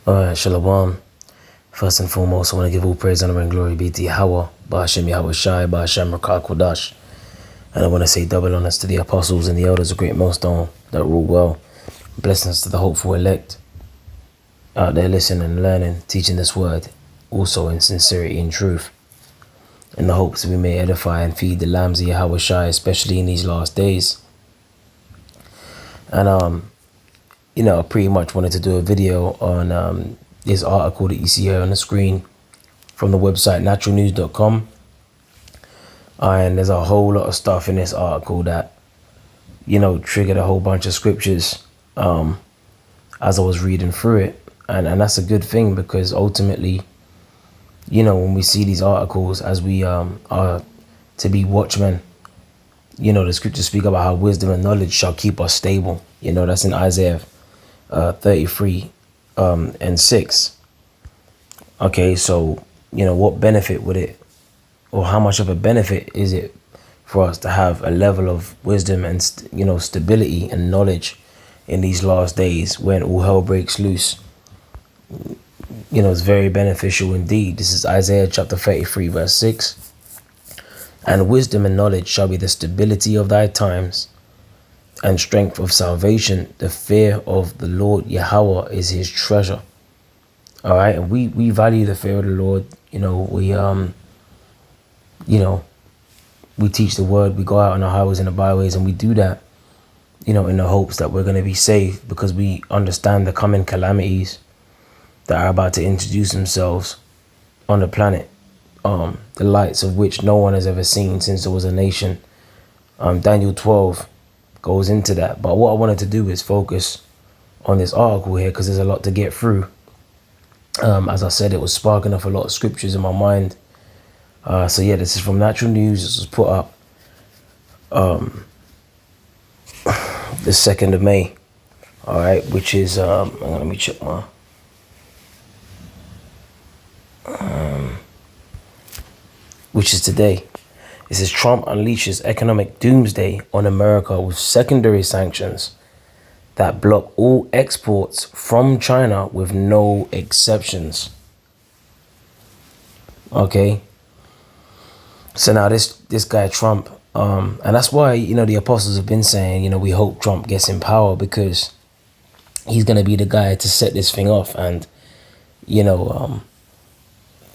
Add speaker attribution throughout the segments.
Speaker 1: Shalom. First and foremost, I want to give all praise, honor, and glory be to Yahweh, Ba'ashem Yahweh Shai, Ba'ashem Rakah Kodash. And I want to say double honors to the apostles and the elders of Great Millstone that rule well. Blessings to the hopeful elect out there listening and learning, teaching this word, also in sincerity and truth, in the hopes that we may edify and feed the lambs of Yahweh Shai, especially in these last days. And I pretty much wanted to do a video on this article that you see here on the screen from the website naturalnews.com. And there's a whole lot of stuff in this article that, triggered a whole bunch of scriptures as I was reading through it. And that's a good thing, because ultimately, when we see these articles, as we are to be watchmen, the scriptures speak about how wisdom and knowledge shall keep us stable. That's in Isaiah 33 and 6. Okay, so, what benefit would it, or how much of a benefit is it for us to have a level of wisdom and, stability and knowledge in these last days when all hell breaks loose? It's very beneficial indeed. This is Isaiah chapter 33 verse 6. And wisdom and knowledge shall be the stability of thy times, and strength of salvation. The fear of the Lord Yahweh is his treasure. All right, and we value the fear of the Lord. We teach the word. We go out on the highways and the byways, and we do that, in the hopes that we're going to be saved, because we understand the coming calamities that are about to introduce themselves on the planet, the lights of which no one has ever seen since there was a nation. Daniel 12 goes into that. But what I wanted to do is focus on this article here, because there's a lot to get through. As I said, it was sparking off a lot of scriptures in my mind. So yeah, this is from Natural News. This was put up the 2nd of May. All right, which is let me check my which is today. It says Trump unleashes economic doomsday on America with secondary sanctions that block all exports from China with no exceptions. Okay. So now this guy Trump, and that's why, the apostles have been saying, we hope Trump gets in power, because he's going to be the guy to set this thing off. And,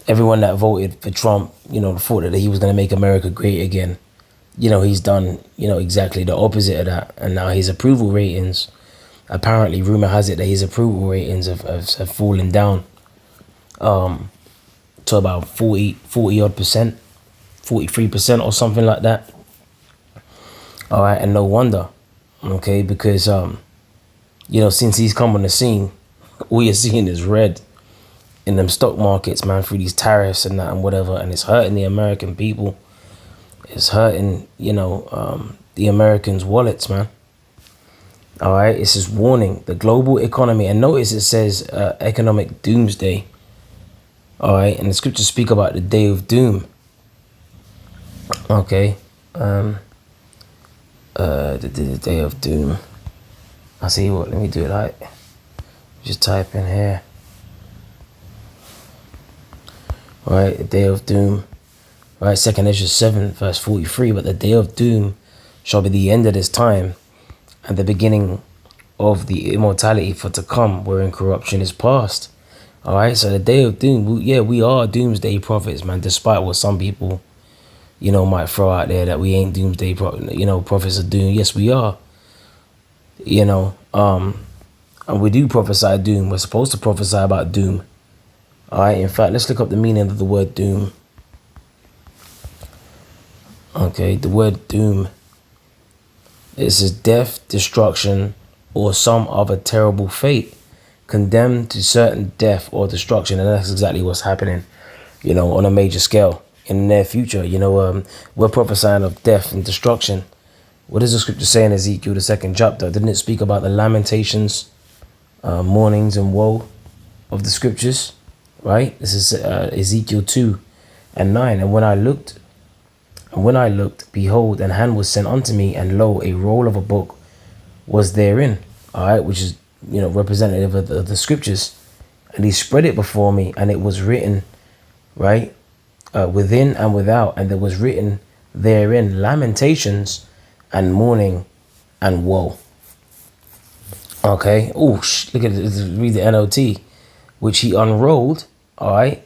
Speaker 1: everyone that voted for Trump, thought that he was going to make America great again. He's done, exactly the opposite of that. And now his approval ratings, apparently, rumor has it that his approval ratings have fallen down to about 40 odd percent, 43% or something like that. All right, and no wonder, okay, because, since he's come on the scene, all you're seeing is red in them stock markets, man, through these tariffs and that and whatever, and it's hurting the American people. It's hurting, the Americans' wallets, man. All right, it's just warning the global economy. And notice it says economic doomsday. All right, and the scriptures speak about the day of doom. Okay, the day of doom. I see what. Let me do it. Like, just type in here. All right, the day of doom. All right, 2nd Ezra 7 verse 43. But the day of doom shall be the end of this time, and the beginning of the immortality for to come, wherein corruption is past. All right, so the day of doom, we are doomsday prophets, man, despite what some people, might throw out there that we ain't doomsday prophets of doom. Yes, we are. And we do prophesy doom. We're supposed to prophesy about doom. All right, in fact, let's look up the meaning of the word doom. Okay, the word doom. It says death, destruction, or some other terrible fate, condemned to certain death or destruction. And that's exactly what's happening, on a major scale in the near future. We're prophesying of death and destruction. What does the scripture say in Ezekiel, the 2nd chapter? Didn't it speak about the lamentations, mournings, and woe of the scriptures? Right? This is Ezekiel 2 and 9. And when I looked, behold, an hand was sent unto me, and lo, a roll of a book was therein. All right, which is, representative of the scriptures. and he spread it before me, and it was written, right, within and without, and there was written therein lamentations and mourning and woe. Okay. Oh, look at it. Read the NLT, which he unrolled. All right.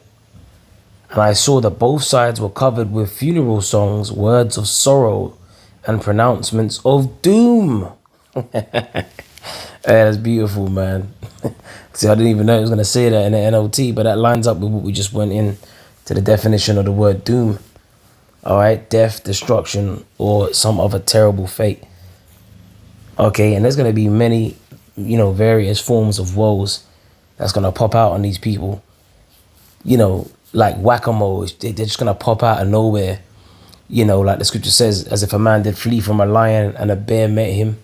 Speaker 1: And I saw that both sides were covered with funeral songs, words of sorrow, and pronouncements of doom. That's beautiful, man. See, I didn't even know it was going to say that in the NLT, but that lines up with what we just went in to the definition of the word doom. All right, death, destruction, or some other terrible fate. Okay, and there's going to be many, various forms of woes that's going to pop out on these people. Like whack-a-mole, they're just going to pop out of nowhere. Like the scripture says, as if a man did flee from a lion and a bear met him,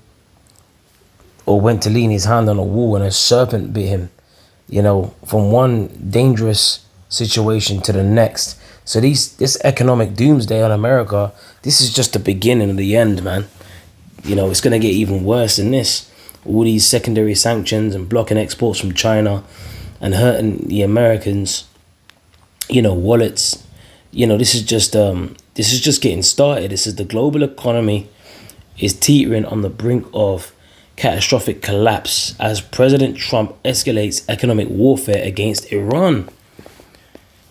Speaker 1: or went to lean his hand on a wall and a serpent bit him, from one dangerous situation to the next. So this economic doomsday on America, this is just the beginning of the end, man. It's going to get even worse than this. All these secondary sanctions and blocking exports from China and hurting the Americans, wallets. This is just getting started. This is the global economy is teetering on the brink of catastrophic collapse as President Trump escalates economic warfare against Iran.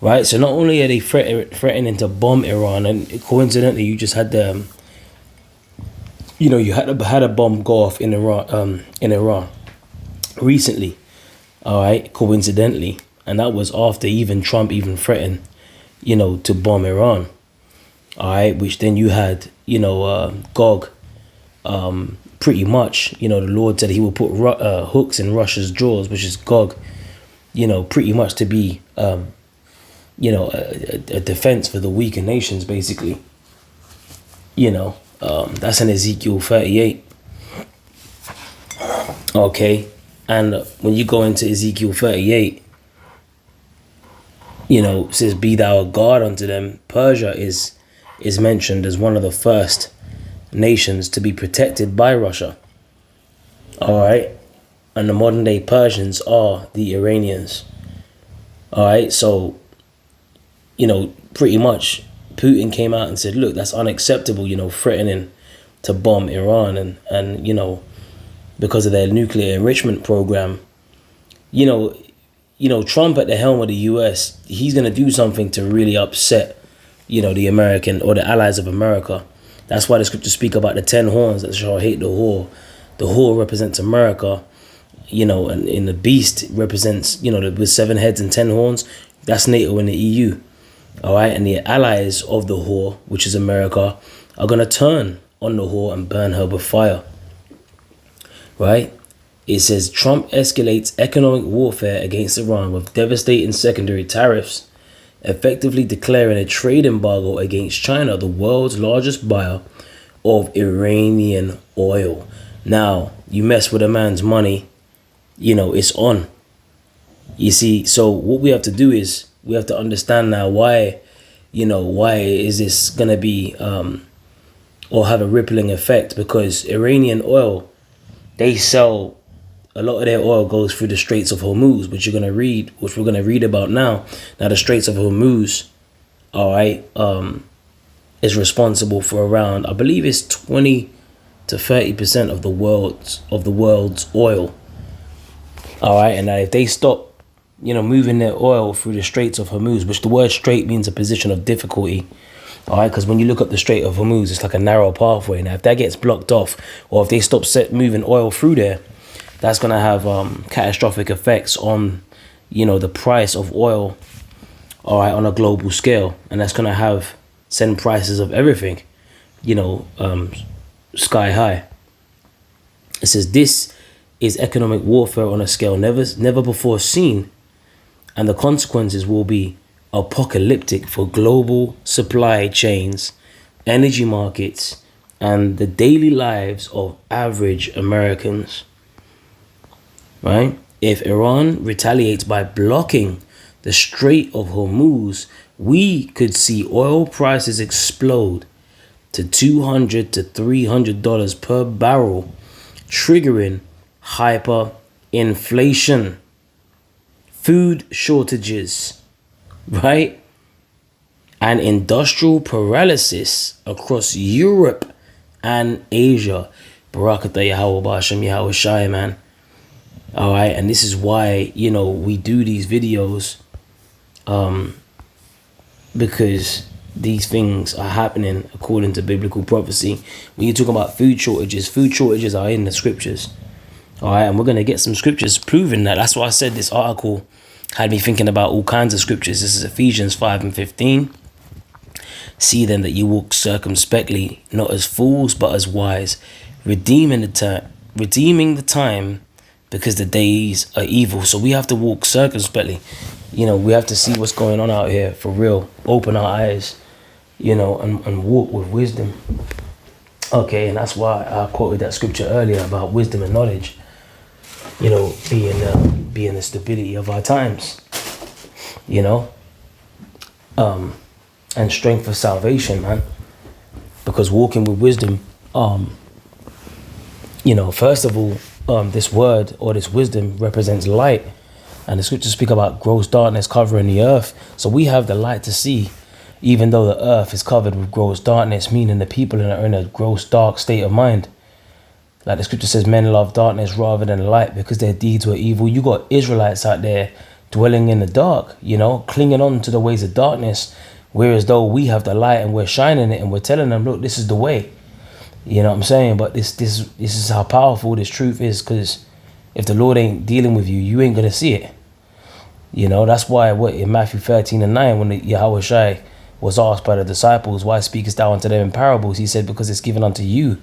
Speaker 1: Right, so not only are they threatening to bomb Iran, and coincidentally, you just had you had a bomb go off in Iran recently. All right, coincidentally, and that was after Trump threatened, to bomb Iran. All right, which then you had, Gog, pretty much, the Lord said he will put hooks in Russia's jaws, which is Gog, pretty much to be, a defense for the weaker nations, basically. That's in Ezekiel 38. Okay, and when you go into Ezekiel 38, it says, "Be thou a guard unto them." Persia is mentioned as one of the first nations to be protected by Russia. All right, and the modern day Persians are the Iranians. All right, so pretty much Putin came out and said, look, that's unacceptable, threatening to bomb Iran and because of their nuclear enrichment program. Trump at the helm of the US, he's going to do something to really upset, the American or the allies of America. That's why the scriptures speak about the 10 horns that shall hate the whore. The whore represents America, and the beast represents, with 7 heads and 10 horns. That's NATO and the EU. All right, and the allies of the whore, which is America, are going to turn on the whore and burn her with fire. Right? It says, Trump escalates economic warfare against Iran with devastating secondary tariffs, effectively declaring a trade embargo against China, the world's largest buyer of Iranian oil. Now, you mess with a man's money, it's on. You see, so what we have to do is, we have to understand now why is this going to be or have a rippling effect, because Iranian oil, they sell, a lot of their oil goes through the Straits of Hormuz, which we're going to read about now. Now, the Straits of Hormuz, all right, is responsible for around, I believe it's 20 to 30% of the world's oil. All right, and now if they stop moving their oil through the Straits of Hormuz, which the word strait means a position of difficulty. All right, because when you look up the Strait of Hormuz, it's like a narrow pathway. Now, if that gets blocked off, or if they stop moving oil through there, that's going to have catastrophic effects on, the price of oil, all right, on a global scale. And that's going to send prices of everything, sky high. It says, this is economic warfare on a scale never before seen, and the consequences will be apocalyptic for global supply chains, energy markets, and the daily lives of average Americans. Right? If Iran retaliates by blocking the Strait of Hormuz, we could see oil prices explode to $200 to $300 per barrel, triggering hyperinflation. food shortages, right? And industrial paralysis across Europe and Asia. Barakatah Yahweh Ba'ashem Yahweh Shai, man. All right, and this is why, you know, we do these videos, because these things are happening according to biblical prophecy. When you talk about food shortages are in the scriptures. All right, and we're going to get some scriptures proving that. That's why I said this article had me thinking about all kinds of scriptures. This is Ephesians 5:15. See then that you walk circumspectly, not as fools, but as wise, redeeming the time, because the days are evil. So we have to walk circumspectly. You know, we have to see what's going on out here for real. Open our eyes, you know, and walk with wisdom. Okay, and that's why I quoted that scripture earlier about wisdom and knowledge, you know, being the stability of our times, you know, and strength for salvation, man. Because walking with wisdom, you know, first of all, this word or this wisdom represents light, and the scriptures speak about gross darkness covering the earth. So we have the light to see, even though the earth is covered with gross darkness, meaning the people are in a gross dark state of mind. Like the scripture says, men love darkness rather than light because their deeds were evil. You got Israelites out there dwelling in the dark, you know, clinging on to the ways of darkness, whereas though we have the light and we're shining it and we're telling them, look, this is the way. You know what I'm saying? But this is how powerful this truth is, because if the Lord ain't dealing with you, you ain't gonna see it. You know, that's why in Matthew 13:9, when Yahweh Shai was asked by the disciples, why speakest thou unto them in parables? He said, because it's given unto you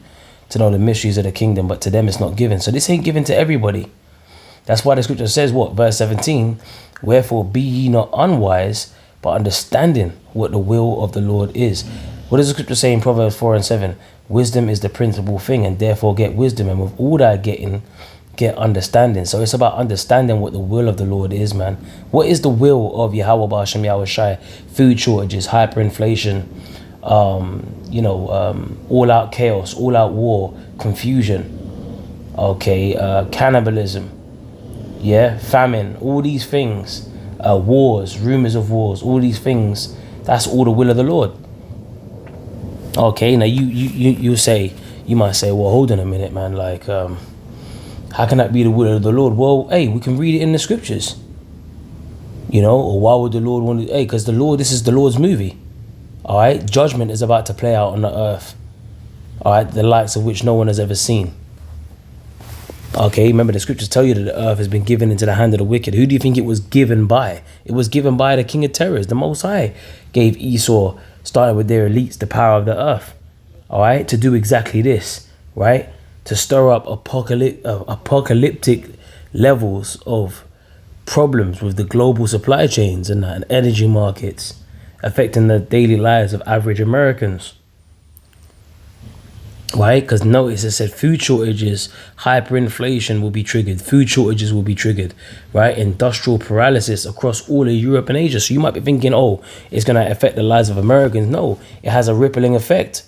Speaker 1: to know the mysteries of the kingdom, but to them it's not given. So this ain't given to everybody. That's why the scripture says what? Verse 17, wherefore be ye not unwise, but understanding what the will of the Lord is. What does the scripture say in Proverbs 4:7? Wisdom is the principal thing, and therefore get wisdom, and with all that getting, get understanding. So it's about understanding what the will of the Lord is, man. What is the will of Yahweh Ba'ashem Yahweh Shai? Food shortages, hyperinflation, all out chaos, all out war, confusion, cannibalism, famine, all these things, wars, rumors of wars, all these things. That's all the will of the Lord. Okay, now you might say, well, hold on a minute, man. Like, how can that be the will of the Lord? Well, hey, we can read it in the scriptures. You know, or why would the Lord want to? Hey, because this is the Lord's movie. All right, judgment is about to play out on the earth. All right, the likes of which no one has ever seen. Okay, remember the scriptures tell you that the earth has been given into the hand of the wicked. Who do you think it was given by? It was given by the king of terrors. The Most High gave Esau, starting with their elites, the power of the earth. All right, to do exactly this, right? To stir up apocalyptic levels of problems with the global supply chains and energy markets, affecting the daily lives of average Americans. Right? Because notice it said food shortages, hyperinflation will be triggered. Food shortages will be triggered. Right? Industrial paralysis across all of Europe and Asia. So you might be thinking, oh, it's going to affect the lives of Americans. No, it has a rippling effect.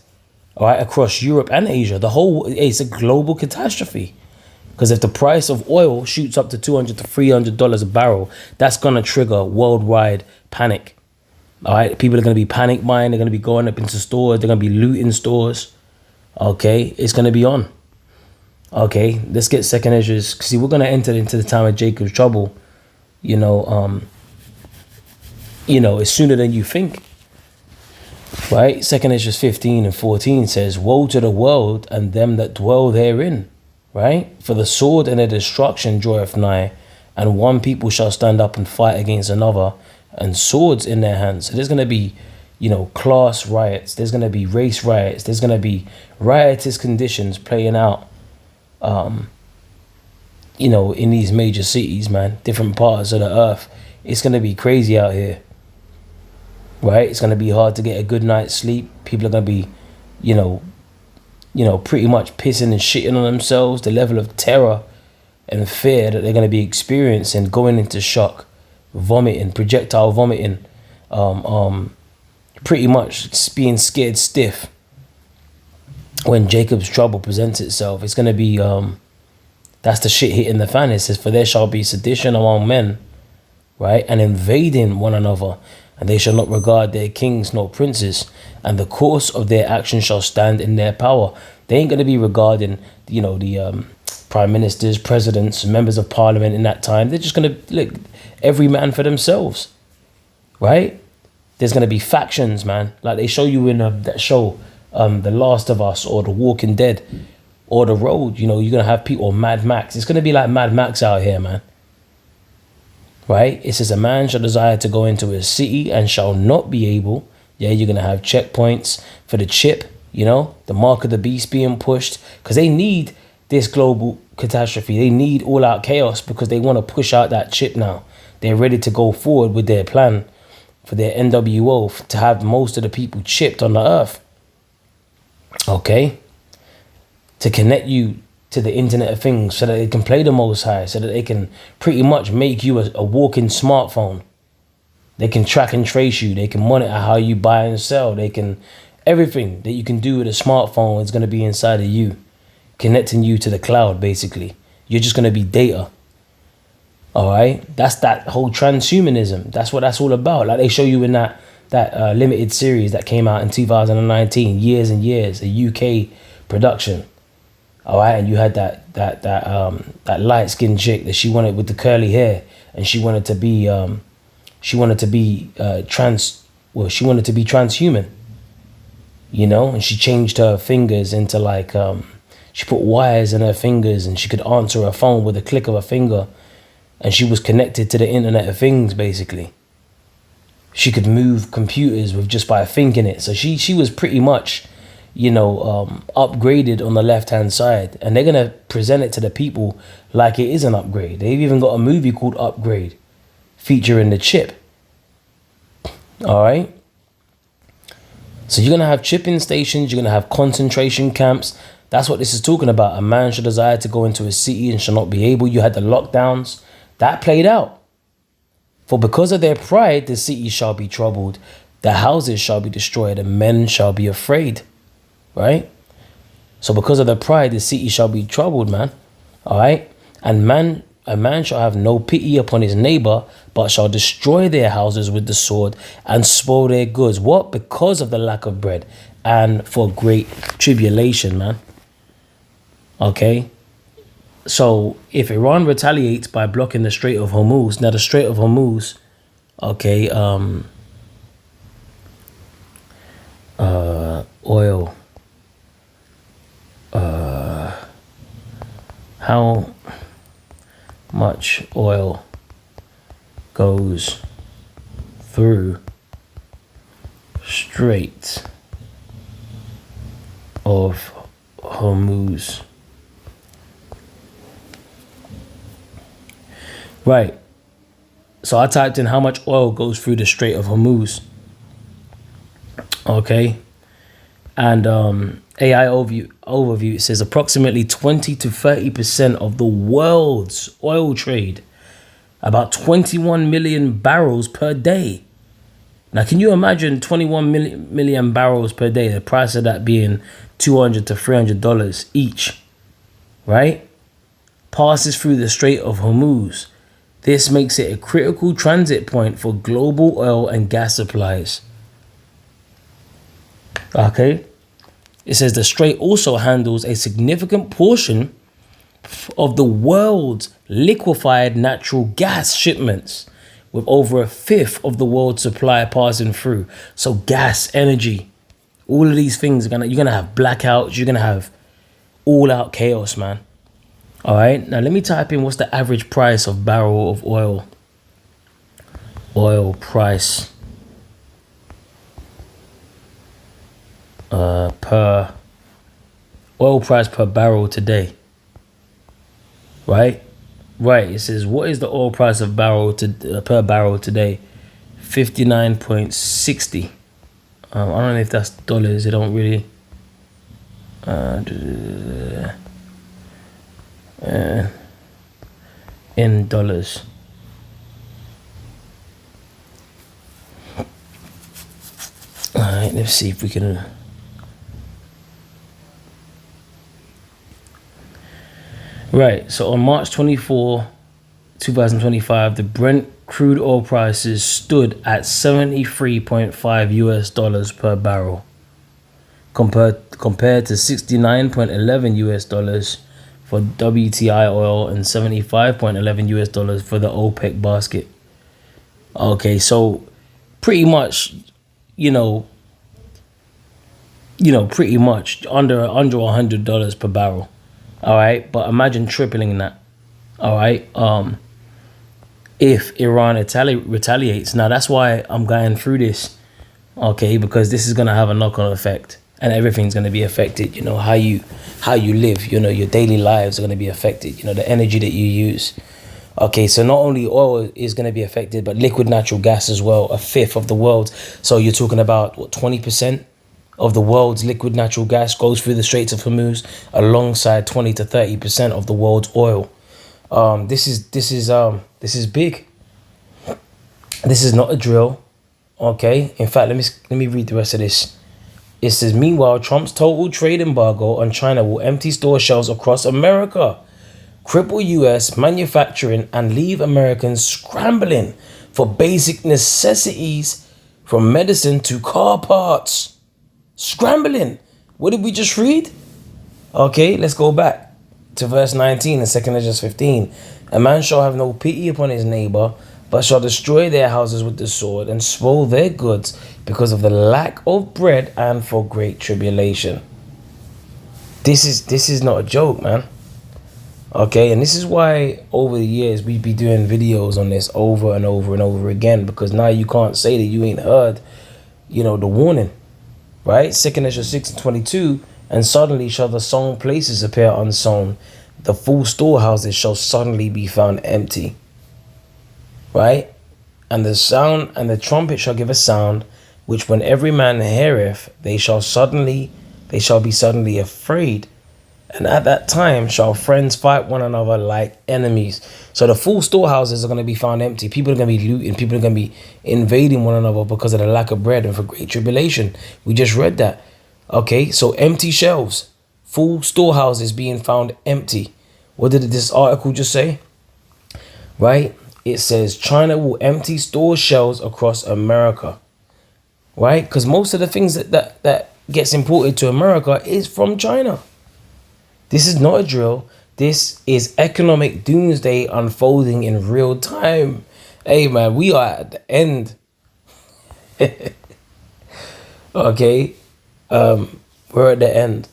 Speaker 1: All right? Across Europe and Asia. It's a global catastrophe. Because if the price of oil shoots up to $200 to $300 a barrel, that's going to trigger worldwide panic. All right? People are going to be panic buying. They're going to be going up into stores. They're going to be looting stores. Okay, it's going to be on. Okay, let's get second Ezra's. See, we're going to enter into the time of Jacob's trouble, it's sooner than you think. Right? Second Ezra's 15:14 says, woe to the world and them that dwell therein. Right? For the sword and the destruction draweth nigh, and one people shall stand up and fight against another, and swords in their hands. So there's going to be class riots. There's going to be race riots. There's going to be riotous conditions playing out, in these major cities, man, different parts of the earth. It's going to be crazy out here, right? It's going to be hard to get a good night's sleep. People are going to be, pretty much pissing and shitting on themselves. The level of terror and fear that they're going to be experiencing, going into shock, vomiting, projectile vomiting, pretty much being scared stiff when Jacob's trouble presents itself. It's going to be, that's the shit hitting the fan. It says, for there shall be sedition among men, right, and invading one another, and they shall not regard their kings nor princes, and the course of their action shall stand in their power. They ain't going to be regarding, the prime ministers, presidents, members of parliament in that time. They're just going to look every man for themselves, right? There's going to be factions, man, like they show you in that show, The Last of Us, or The Walking Dead, or The Road. You're going to have people, or Mad Max. It's going to be like Mad Max out here, man. Right? It says, a man shall desire to go into a city and shall not be able. Yeah, you're going to have checkpoints for the chip, the mark of the beast being pushed, because they need this global catastrophe. They need all out chaos because they want to push out that chip now. They're ready to go forward with their plan for their NWO to have most of the people chipped on the earth. Okay? To connect you to the Internet of Things so that they can play the Most High, so that they can pretty much make you a walking smartphone. They can track and trace you. They can monitor how you buy and sell. They can, everything that you can do with a smartphone is going to be inside of you, connecting you to the cloud, basically. You're just going to be data. All right? That's that whole transhumanism. That's what that's all about. Like they show you in that limited series that came out in 2019, Years and Years, a UK production. All right, and you had that light skinned chick that she wanted with the curly hair, and she wanted to be transhuman, and she changed her fingers into she put wires in her fingers, and she could answer her phone with a click of a finger, and she was connected to the Internet of Things, basically. She could move computers with just by thinking it. So she was pretty much upgraded on the left-hand side, and they're going to present it to the people like it is an upgrade. They've even got a movie called Upgrade featuring the chip. All right. So you're going to have chipping stations. You're going to have concentration camps. That's what this is talking about. A man shall desire to go into a city and shall not be able. You had the lockdowns. That played out. For because of their pride, the city shall be troubled. The houses shall be destroyed, and men shall be afraid. Right? So because of their pride, the city shall be troubled, man. All right? And a man shall have no pity upon his neighbor, but shall destroy their houses with the sword and spoil their goods. What? Because of the lack of bread and for great tribulation, man. Okay? So if Iran retaliates by blocking the Strait of Hormuz, now the Strait of Hormuz, okay, oil. How much oil goes through Strait of Hormuz? Right. So I typed in how much oil goes through the Strait of Hormuz. Okay. And AI overview, it says approximately 20 to 30% of the world's oil trade, about 21 million barrels per day. Now, can you imagine 21 million barrels per day, the price of that being $200 to $300 each, right? Passes through the Strait of Hormuz. This makes it a critical transit point for global oil and gas supplies. Okay. It says the strait also handles a significant portion of the world's liquefied natural gas shipments, with over a fifth of the world's supply passing through. So gas, energy, all of these things you're gonna have blackouts. You're gonna have all out chaos, man. All right. Now let me type in what's the average price of barrel of oil. Oil price. Per oil price per barrel today. Right. It says, what is the oil price of per barrel today? 59.60. I don't know if that's dollars. They don't really. In dollars. All right. Let's see if we can. Right, so on March 24, 2025, the Brent crude oil prices stood at 73.5 US dollars per barrel, compared to 69.11 US dollars for WTI oil and 75.11 US dollars for the OPEC basket. Okay, so pretty much, you know, pretty much under $100 per barrel. All right, but imagine tripling that. All right, if Iran retaliates. Now that's why I'm going through this, okay, because this is gonna have a knock-on effect, and everything's gonna be affected. You know, how you live. You know, your daily lives are gonna be affected. You know, the energy that you use. Okay, so not only oil is gonna be affected, but liquid natural gas as well. 1/5 of the world. So you're talking about what, 20% of the world's liquid natural gas goes through the Straits of Hormuz, alongside 20 to 30% of the world's oil. This is big. This is not a drill. Okay. In fact, let me read the rest of this. It says, meanwhile, Trump's total trade embargo on China will empty store shelves across America, cripple US manufacturing, and leave Americans scrambling for basic necessities from medicine to car parts. Scrambling. What did we just read? Okay, let's go back to verse 19 in 2 Ezra 15. A man shall have no pity upon his neighbor, but shall destroy their houses with the sword and spoil their goods because of the lack of bread and for great tribulation. This is not a joke, man. Okay, and this is why over the years we'd be doing videos on this over and over and over again, because now you can't say that you ain't heard, you know, the warning. Right? 2 Ezra 6 and 22. And suddenly shall the sown places appear unsown. The full storehouses shall suddenly be found empty. Right? And the sound and the trumpet shall give a sound, which when every man heareth, they shall be suddenly afraid. And at that time shall friends fight one another like enemies. So the full storehouses are going to be found empty. People are going to be looting. People are going to be invading one another because of the lack of bread and for great tribulation. We just read that. Okay, so empty shelves, full storehouses being found empty. What did this article just say? Right? It says China will empty store shelves across America. Right? Because most of the things that gets imported to America is from China. This is not a drill. This is economic doomsday unfolding in real time. Hey, man, we are at the end. Okay. We're at the end.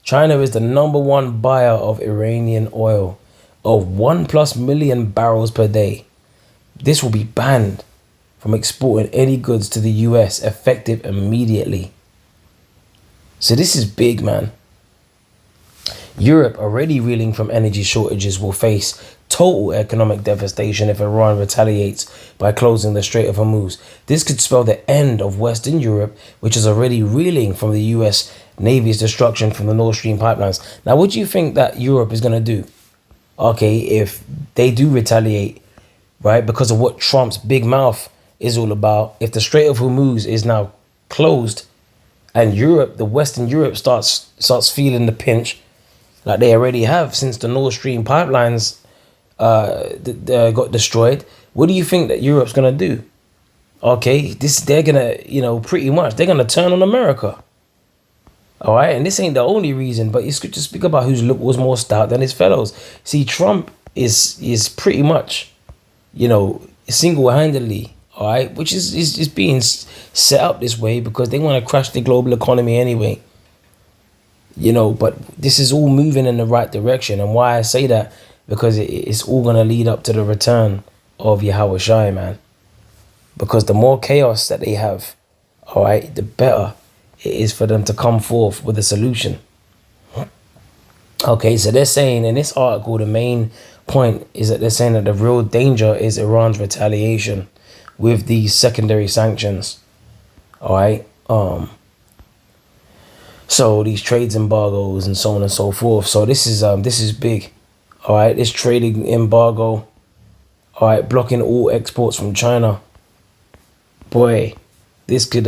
Speaker 1: China is the #1 buyer of Iranian oil of 1+ million barrels per day. This will be banned from exporting any goods to the US, effective immediately. So this is big, man. Europe, already reeling from energy shortages, will face total economic devastation if Iran retaliates by closing the Strait of Hormuz. This could spell the end of Western Europe, which is already reeling from the US Navy's destruction from the Nord Stream pipelines. Now, what do you think that Europe is going to do? Okay, if they do retaliate, right, because of what Trump's big mouth is all about, if the Strait of Hormuz is now closed and Europe, the Western Europe starts feeling the pinch, like they already have since the Nord Stream pipelines got destroyed, what do you think that Europe's gonna do? Okay, they're gonna, pretty much they're gonna turn on America. All right, and this ain't the only reason, but it's good to speak about whose look was more stout than his fellows. See, Trump is pretty much, single-handedly, all right, which is being set up this way because they want to crash the global economy anyway. But this is all moving in the right direction. And why I say that, because it's all going to lead up to the return of Yahweh Shai, man. Because the more chaos that they have, all right, the better it is for them to come forth with a solution. Okay, so they're saying in this article, the main point is that they're saying that the real danger is Iran's retaliation with these secondary sanctions. All right. So these trades embargoes and so on and so forth. So this is big. All right, this trading embargo, all right, blocking all exports from China. Boy, this could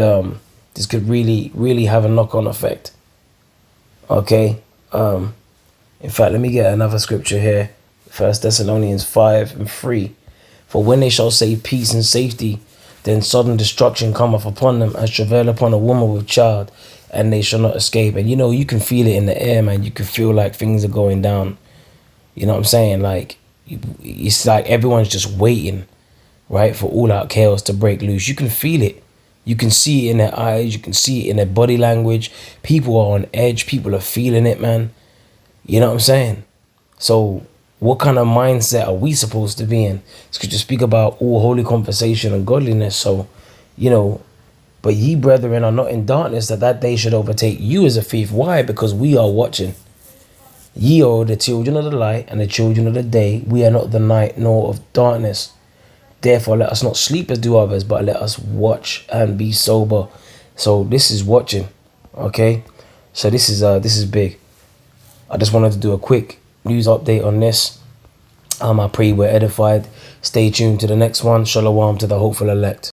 Speaker 1: really have a knock-on effect. Okay. In fact, let me get another scripture here. 1 Thessalonians 5 and 3. For when they shall say peace and safety, then sudden destruction cometh upon them as travail upon a woman with child, and they shall not escape. And you know, you can feel it in the air, man. You can feel like things are going down. You know what I'm saying? Like, it's like everyone's just waiting, right, for all out chaos to break loose. You can feel it. You can see it in their eyes. You can see it in their body language. People are on edge. People are feeling it, man. You know what I'm saying? So what kind of mindset are we supposed to be in? Because you speak about all holy conversation and godliness. So, you know, but ye brethren are not in darkness, that day should overtake you as a thief. Why? Because we are watching. Ye are the children of the light and the children of the day. We are not the night nor of darkness. Therefore, let us not sleep as do others, but let us watch and be sober. So this is watching, okay? So this is big. I just wanted to do a quick news update on this. I pray you were edified. Stay tuned to the next one. Shalom to the hopeful elect.